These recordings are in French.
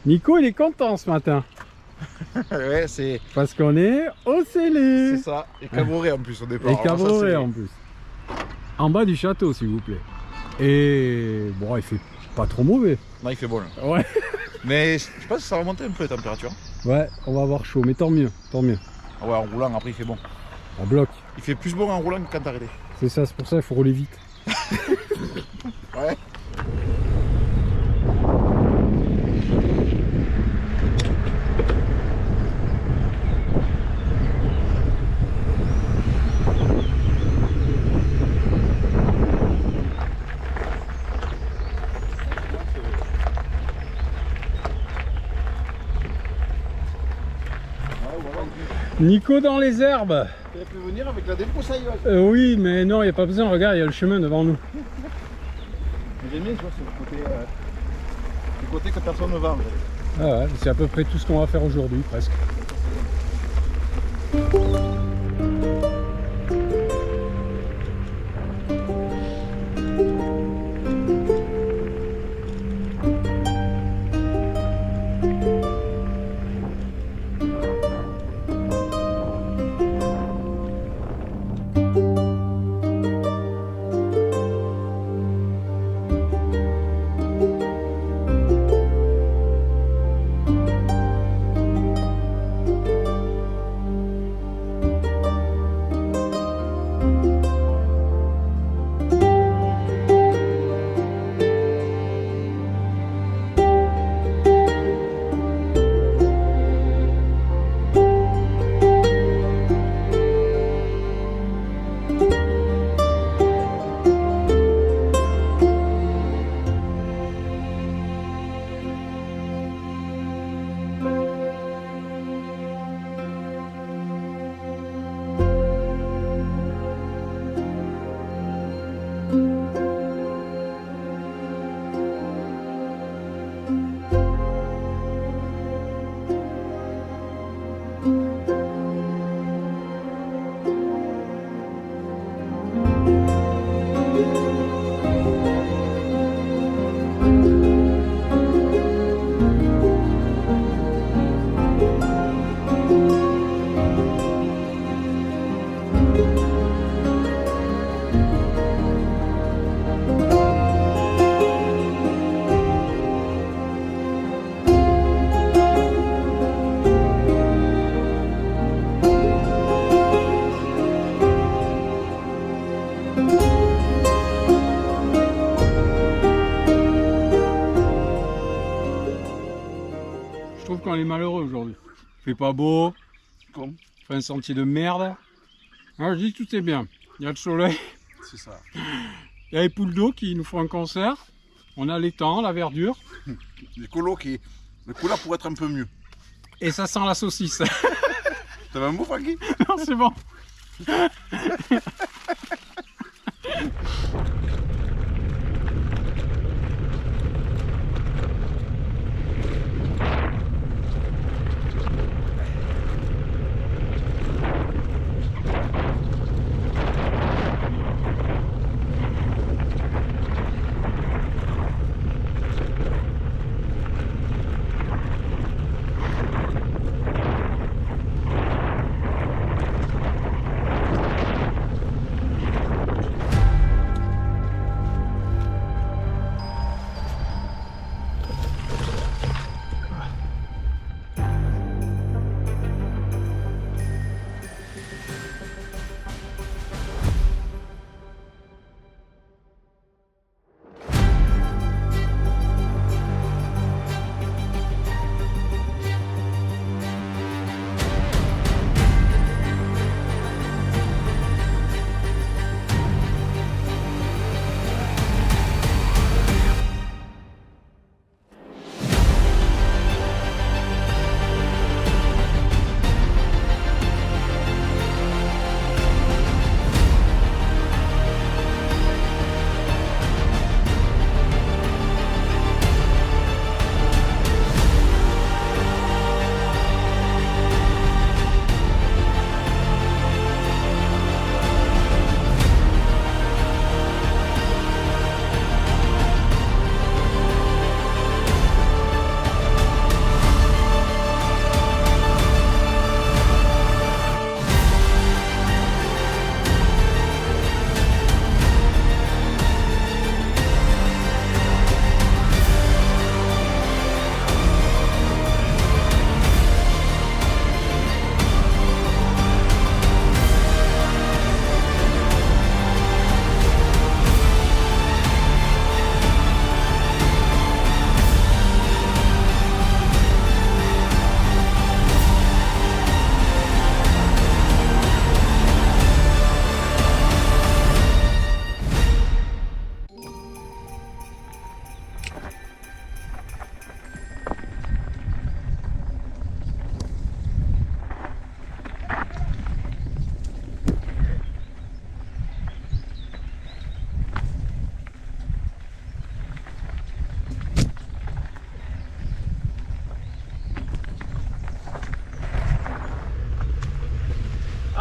Nico, il est content ce matin. Ouais, c'est Parce qu'on est au Célé. ça. Et cabroré en plus au départ. Et Alors ça, cabroré c'est- en plus. En bas du château, s'il vous plaît. Et bon, il fait pas trop mauvais. Non, il fait bon là. Ouais. Mais je pense que ça va monter un peu les températures. Ouais, on va avoir chaud, mais tant mieux, tant mieux. Ah ouais, en roulant après il fait bon. On bloque. Il fait plus bon en roulant que quand t'arrêtes. C'est ça, c'est pour ça qu'il faut rouler vite. Ouais. Nico dans les herbes. Tu aurais pu venir avec la débroussaille. Oui, mais non, il n'y a pas besoin. Regarde, il y a le chemin devant nous. J'aime bien, tu vois, c'est le côté que personne ne va en fait. Ah ouais, c'est à peu près tout ce qu'on va faire aujourd'hui, presque. Je trouve qu'on est malheureux aujourd'hui. Il fait pas beau. Con. Il fait un sentier de merde. Alors je dis tout est bien. Il y a le soleil. C'est ça. Il y a les poules d'eau qui nous font un concert. On a l'étang, la verdure. Le colo qui. Le cola pour être un peu mieux. Et ça sent la saucisse. T'avais un mot, Francky? Non, c'est bon.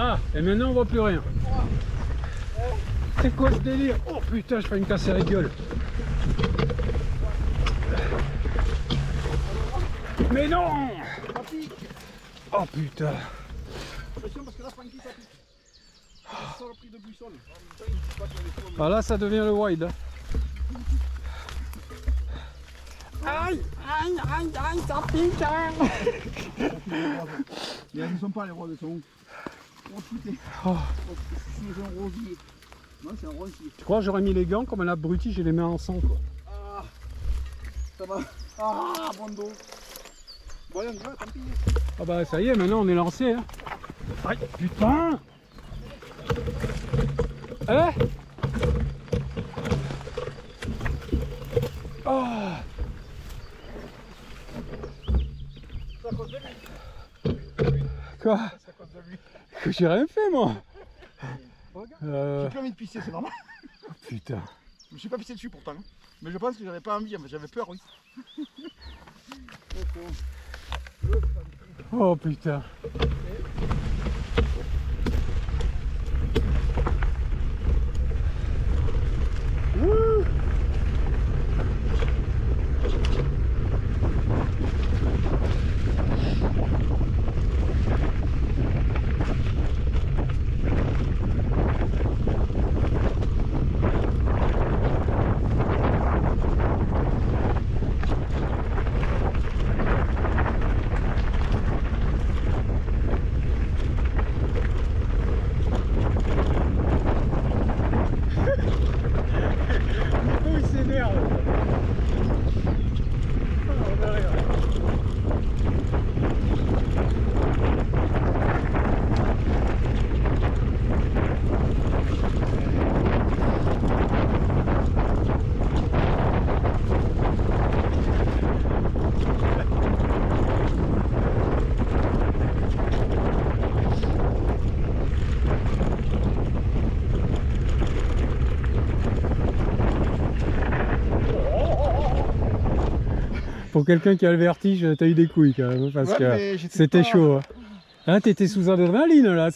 Ah, et maintenant on voit plus rien. C'est quoi ce délire? Oh putain, je vais me casser la gueule. Mais non! Oh putain. Attention parce que là, Francky, ça pique. Ça a pris de buisson. Ah là, ça devient le wide. Hein. Aïe, aïe, aïe, aïe, ça pique. Hein. Mais elles ne sont pas les roses, elles sont où? Oh putain. Oh. C'est un rosier. Non, c'est un rosier. Tu crois que j'aurais mis les gants comme un abruti, j'ai les mains en sang quoi. Ah, ça va. Ah, bon dos. Bon, allez, on y va, tant pis. Ah bah ça y est, maintenant on est lancé. Hein. Aïe, putain. Hein? Oh. C'est à cause de lui. Quoi? C'est à cause de lui. J'ai rien fait moi. J'ai plus envie de pisser, c'est normal. Putain. Je me suis pas pissé dessus pourtant. Mais je pense que j'avais pas envie, j'avais peur, oui. Oh putain. Wouh. Il s'énerve. Oh, derrière. Pour quelqu'un qui a le vertige, t'as eu des couilles quand même, parce que c'était chaud. Hein, hein t'étais sous adrénaline là.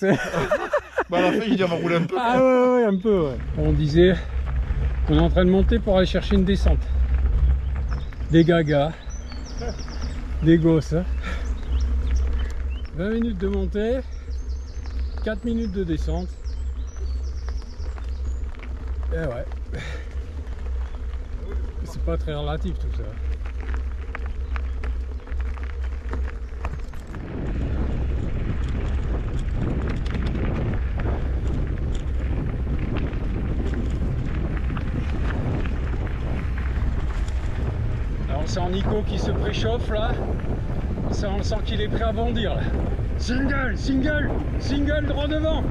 Bah à la fin, il dit on va rouler un peu. Ah ouais, un peu. Ouais. On disait qu'on est en train de monter pour aller chercher une descente. Des gagas, des gosses. Hein. 20 minutes de montée, 4 minutes de descente. Et ouais. C'est pas très relatif tout ça. Alors c'est en Nico qui se préchauffe là. Ça, on sent qu'il est prêt à bondir là. Single, single, single droit devant.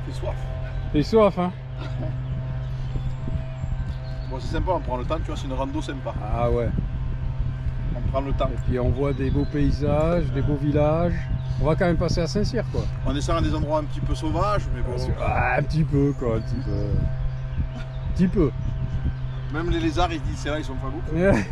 J'ai soif. T'es soif hein. c'est sympa, on prend le temps, tu vois, c'est une rando sympa. Ah ouais. On prend le temps. Et puis on voit des beaux paysages, des beaux villages. On va quand même passer à Saint-Cyr quoi. On descend à des endroits un petit peu sauvages, mais bon. Ah, un petit peu quoi, un petit peu. Un petit peu. Même les lézards, ils disent c'est là, ils sont pas beaucoup. Ouais.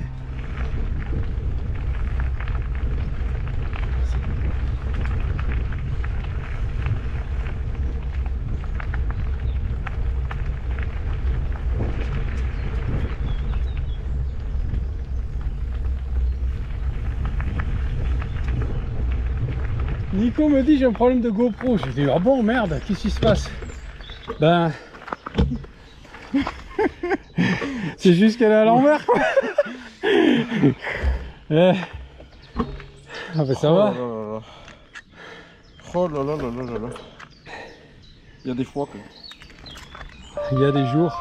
Nico me dit j'ai un problème de GoPro. J'ai dit ah bon merde, qu'est-ce qui se passe? Ben c'est juste qu'elle est à l'envers quoi. Ah ben ça va. Oh là là là là là là. Il y a des fois que... Il y a des jours.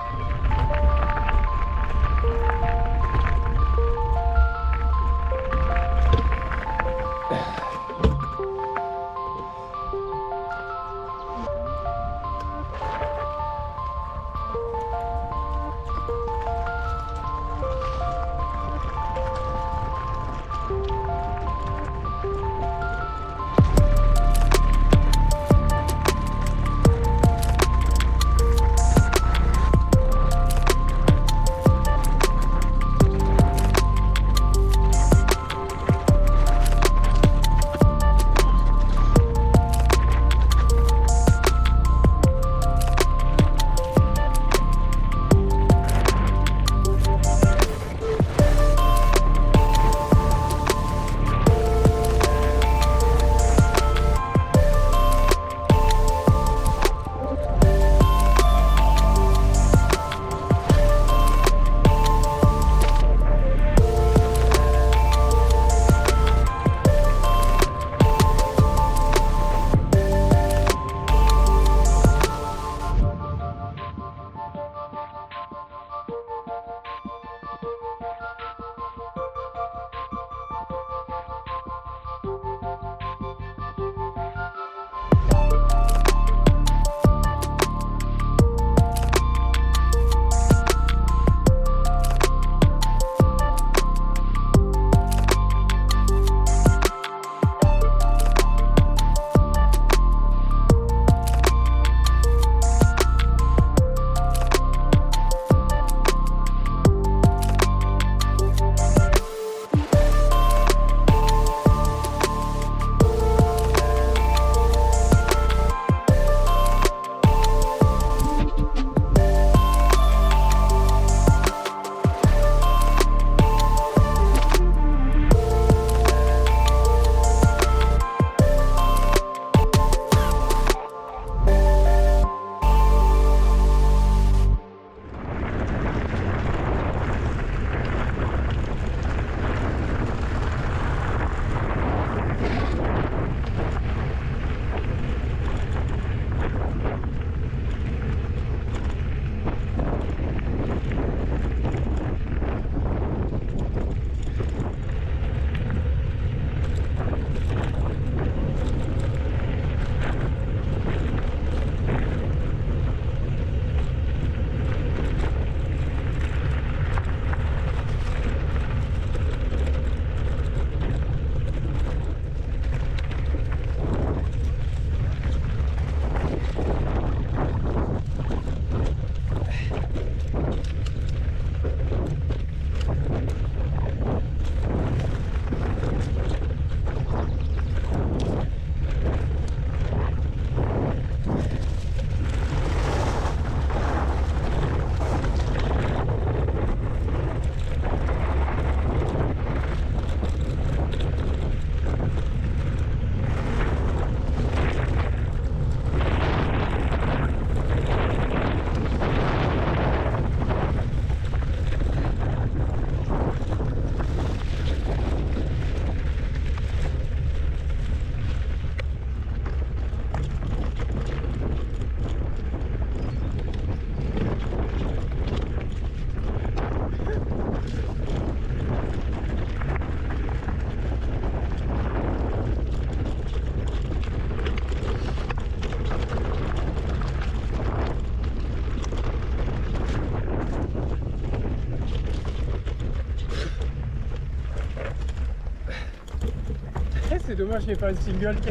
dommage qu'il n'y ait pas un single qui...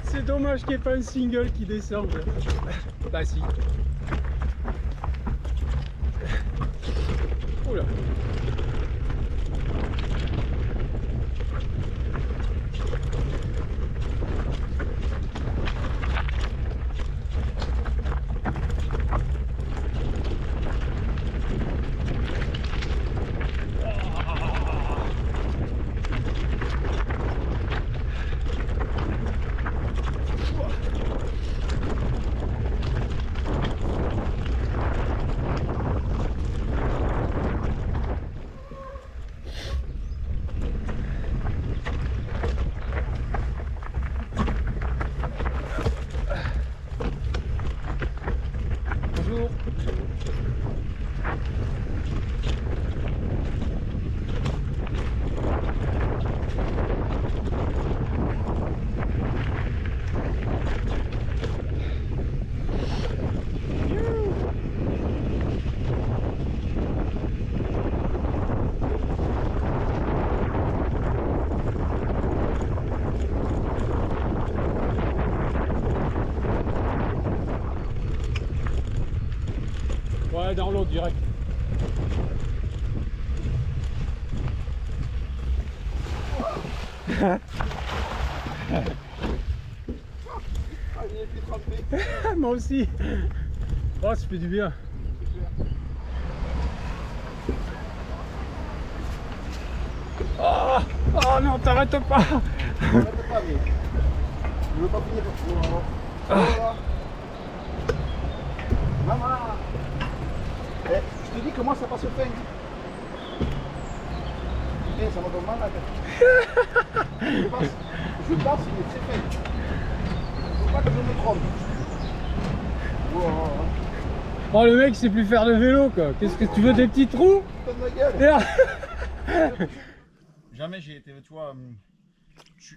C'est dommage qu'il n'y ait pas un single qui descende. Bah si. Oula. Bonjour. Ouais, dans l'eau direct. Moi aussi. Oh, ça fait du bien. Oh, oh non, t'arrêtes pas. Arrête pas, mais je veux pas finir pour toi. Maman, je te dis comment ça passe au pain. Putain, ça m'a donné mal à la tête. Je passe, il est très fin. Il faut pas que je me trompe. Wow. Oh, le mec sait plus faire de vélo, quoi. Qu'est-ce que tu veux, des petits trous? Putain de ma gueule. Et Jamais j'ai été, tu vois,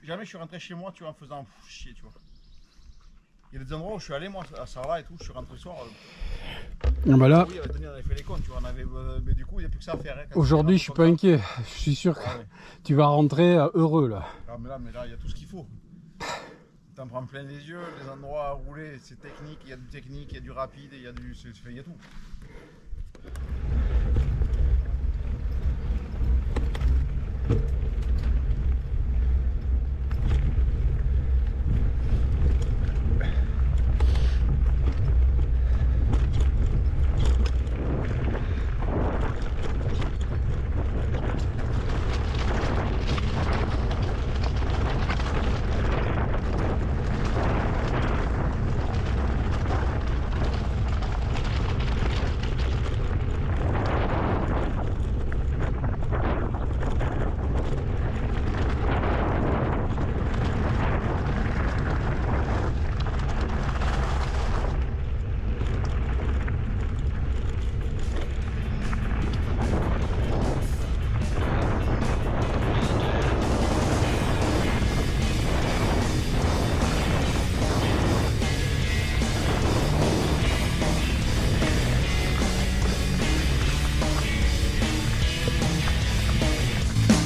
jamais je suis rentré chez moi, tu vois, en faisant chier, tu vois. Il y a des endroits où je suis allé, moi, à Sarlat et tout, je suis rentré le soir. bah là, Oui, Denis, on avait fait les comptes, tu vois, on avait, mais du coup, il n'y a plus que ça à faire. Hein, aujourd'hui, je suis pas inquiet. Je suis sûr que Ah ouais. tu vas rentrer heureux, là. Ah, mais là, il y a tout ce qu'il faut. T'en prends plein les yeux, les endroits à rouler, c'est technique, il y a du technique, il y a du rapide, il y a du, il y a tout.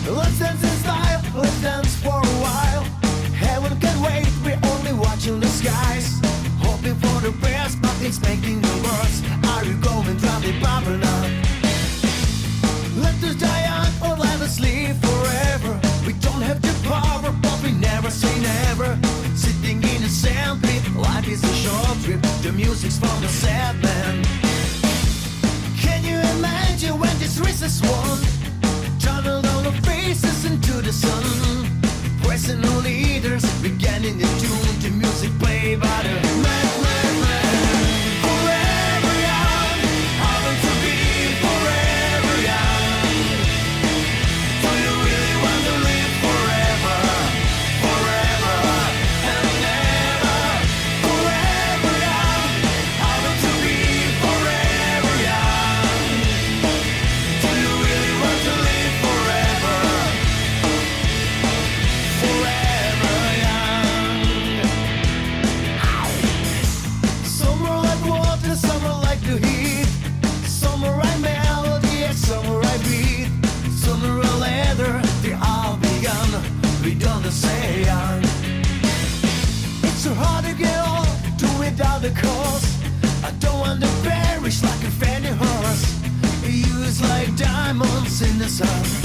Let's dance in style, let's dance for a while. Heaven can wait, we're only watching the skies. Hoping for the best, but expecting the worst. Are you going to be bumping up? Let us die young or let us live forever. We don't have the power, but we never say never. Sitting in a sand pit, life is a short trip. The music's from the sad man. Can you imagine when this race is won? Tunnel down the faces into the sun. Pressing all leaders, beginning the tune to music played by the man. Forever young, I want to be forever young. Do you really want to live forever? Forever and ever. Forever young, I want to to say young. It's so hard to get on, do without the cause. I don't want to perish like a fanny horse. Used like diamonds in the sun.